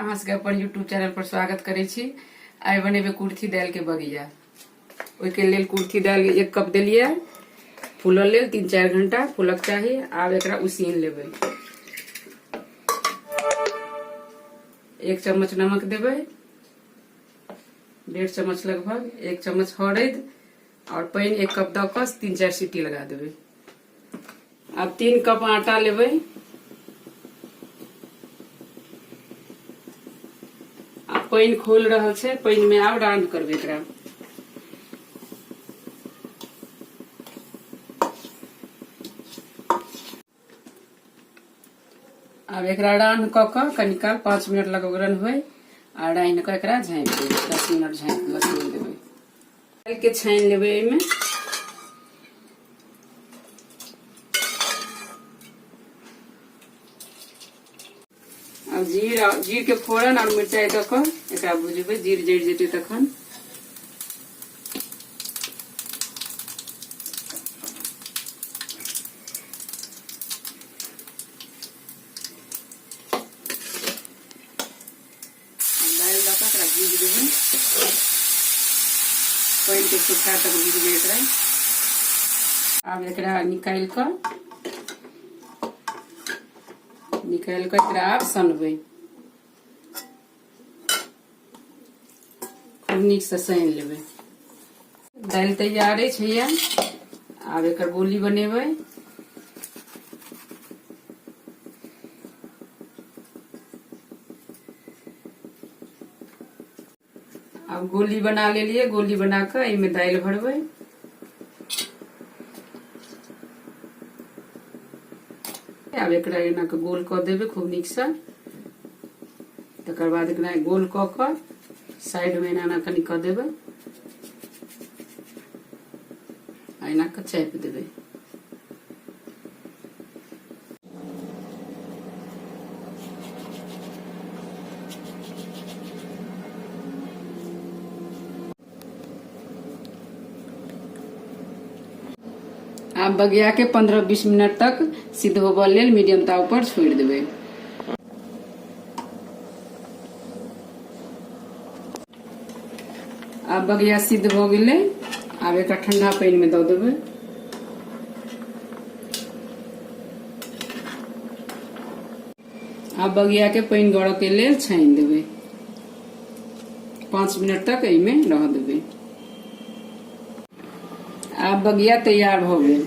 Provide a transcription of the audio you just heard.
अहाँ सबके अपन YouTube channel पर स्वागत करे छी। आइ बनेबे कुर्थी दाल के बगिया। ओके लेल कुर्थी दाल 1 कप देलिए, फूलल लेल 3-4 घंटा फूलक चाहिए। आब एकरा उसीन लेबै। 1 चम्मच नमक देबै, 1.5 चम्मच लगभग, 1 चम्मच हरद और पानी 1 कप द के 3-4 सीटी लगा देबै। अब 3 कप आटा लेबै। पानी खोल रहा है, पानी में आब रांध करबे एकरा। अब एकरा रांध क कनी काल 5 मिनट लगभग रन हुए आ राइन क एकरा झाँप देबै। 10 मिनट झाँप लगा देबै। दाल के छान लेबै। एमे अब जीर के फोरन और मिर्चाई द के एकरा भुजबै। जीर जड़ जेतै तखन दाल द के एकरा भूज देबै। पानी के सुखा तक भूजबै एकरा। अब एकरा निकाल के एकरा आब सनबै। खूब नीक से सान लेबै। दाल तैयार है। आब एकर गोली बनेबै। अब गोली बना लेलिए। गोली बना के एमे दाल भरबै। अब एकरा एना के गोल क देबै खूब नीक से। तकर बाद एकरा गोल क के साइड में एना कनी क देबै। एना के चाप देबै। अब बगिया के 15-20 मिनट तक सिद्ध होबे लेल मीडियम ताव पर छोड़ देबै। अब बगिया सिद्ध हो गेलै। आब एकरा ठंडा पानी में दे देबै। अब बगिया के पानी गड़े के लेल छान देबै। 5 मिनट तक एमे रह देबै। अब बगिया तैयार हो गए।